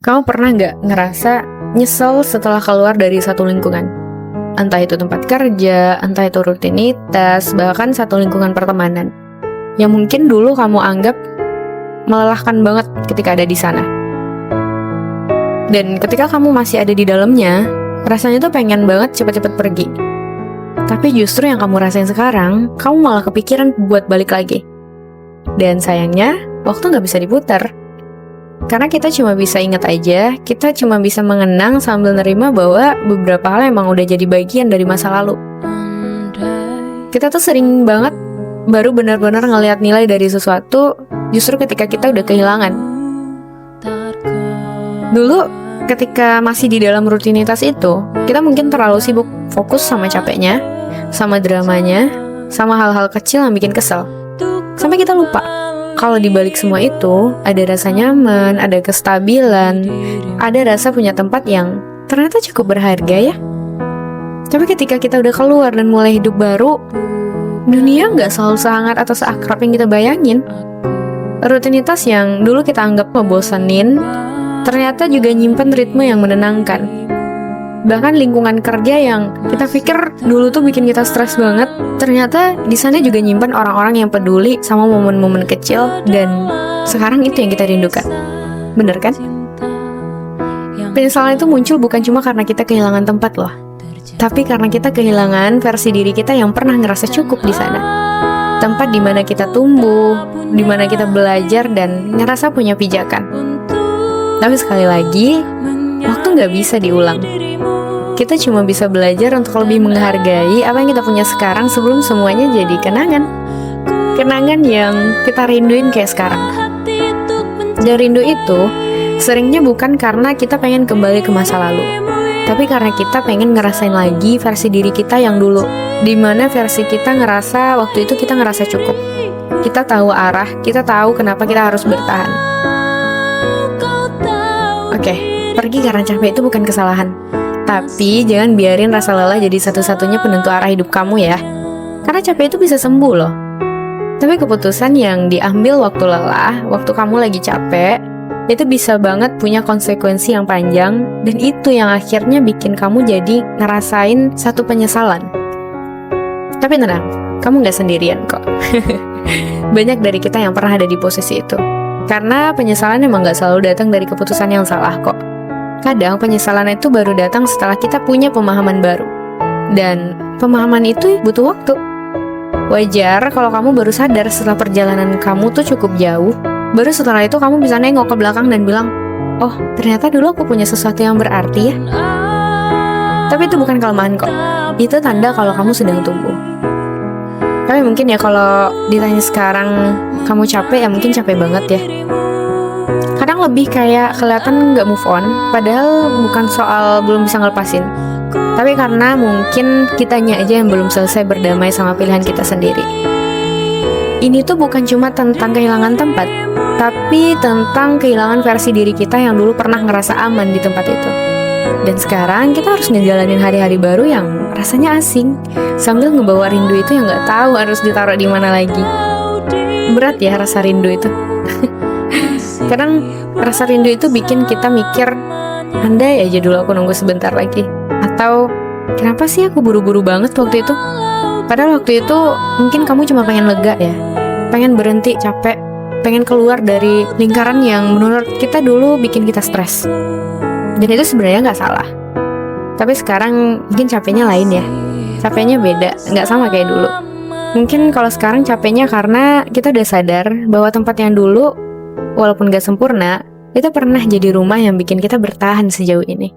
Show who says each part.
Speaker 1: Kamu pernah nggak ngerasa nyesel setelah keluar dari satu lingkungan? Entah itu tempat kerja, entah itu rutinitas, bahkan satu lingkungan pertemanan. Yang mungkin dulu kamu anggap melelahkan banget ketika ada di sana. Dan ketika kamu masih ada di dalamnya, rasanya tuh pengen banget cepet-cepet pergi. Tapi justru yang kamu rasain sekarang, kamu malah kepikiran buat balik lagi. Dan sayangnya, waktu nggak bisa diputar. Karena kita cuma bisa ingat aja, kita cuma bisa mengenang sambil nerima bahwa beberapa hal emang udah jadi bagian dari masa lalu. Kita tuh sering banget baru benar-benar ngelihat nilai dari sesuatu justru ketika kita udah kehilangan. Dulu, ketika masih di dalam rutinitas itu, kita mungkin terlalu sibuk fokus sama capeknya, sama dramanya, sama hal-hal kecil yang bikin kesel. Sampai kita lupa kalau di balik semua itu, ada rasa nyaman, ada kestabilan, ada rasa punya tempat yang ternyata cukup berharga ya. Tapi ketika kita udah keluar dan mulai hidup baru, dunia nggak selalu sehangat atau seakrab yang kita bayangin. Rutinitas yang dulu kita anggap ngebosenin, ternyata juga nyimpen ritme yang menenangkan. Bahkan lingkungan kerja yang kita pikir dulu tuh bikin kita stres banget, ternyata di sana juga nyimpan orang-orang yang peduli sama momen-momen kecil, dan sekarang itu yang kita rindukan. Bener kan? Penyesalan itu muncul bukan cuma karena kita kehilangan tempat loh, tapi karena kita kehilangan versi diri kita yang pernah ngerasa cukup di sana. Tempat di mana kita tumbuh, di mana kita belajar dan ngerasa punya pijakan. Tapi sekali lagi, waktu nggak bisa diulang. Kita cuma bisa belajar untuk lebih menghargai apa yang kita punya sekarang sebelum semuanya jadi kenangan. Kenangan yang kita rinduin kayak sekarang. Dan rindu itu seringnya bukan karena kita pengen kembali ke masa lalu, tapi karena kita pengen ngerasain lagi versi diri kita yang dulu, dimana versi kita ngerasa waktu itu kita ngerasa cukup. Kita tahu arah, kita tahu kenapa kita harus bertahan. Oke, pergi karena capek itu bukan kesalahan. Tapi jangan biarin rasa lelah jadi satu-satunya penentu arah hidup kamu ya. Karena capek itu bisa sembuh loh. Tapi keputusan yang diambil waktu lelah, waktu kamu lagi capek, itu bisa banget punya konsekuensi yang panjang. Dan itu yang akhirnya bikin kamu jadi ngerasain satu penyesalan. Tapi tenang, kamu gak sendirian kok. Banyak dari kita yang pernah ada di posisi itu. Karena penyesalan emang gak selalu datang dari keputusan yang salah kok. Kadang penyesalan itu baru datang setelah kita punya pemahaman baru. Dan pemahaman itu butuh waktu. Wajar kalau kamu baru sadar setelah perjalanan kamu tuh cukup jauh. Baru setelah itu kamu bisa nengok ke belakang dan bilang, oh ternyata dulu aku punya sesuatu yang berarti ya. Tapi itu bukan kelemahan kok. Itu tanda kalau kamu sedang tumbuh. Tapi mungkin ya kalau ditanya sekarang kamu capek ya mungkin capek banget ya. Kadang lebih kayak kelihatan nggak move on, padahal bukan soal belum bisa ngelepasin, tapi karena mungkin kitanya aja yang belum selesai berdamai sama pilihan kita sendiri. Ini tuh bukan cuma tentang kehilangan tempat, tapi tentang kehilangan versi diri kita yang dulu pernah ngerasa aman di tempat itu. Dan sekarang kita harus ngejalanin hari-hari baru yang rasanya asing, sambil ngebawa rindu itu yang nggak tahu harus ditaruh di mana lagi. Berat ya rasa rindu itu. Kadang rasa rindu itu bikin kita mikir, andai aja dulu aku nunggu sebentar lagi. Atau, kenapa sih aku buru-buru banget waktu itu? Padahal waktu itu mungkin kamu cuma pengen lega ya. Pengen berhenti capek, pengen keluar dari lingkaran yang menurut kita dulu bikin kita stres. Dan itu sebenarnya gak salah. Tapi sekarang mungkin capeknya lain ya. Capeknya beda, gak sama kayak dulu. Mungkin kalau sekarang capeknya karena kita udah sadar bahwa tempat yang dulu walaupun gak sempurna, itu pernah jadi rumah yang bikin kita bertahan sejauh ini.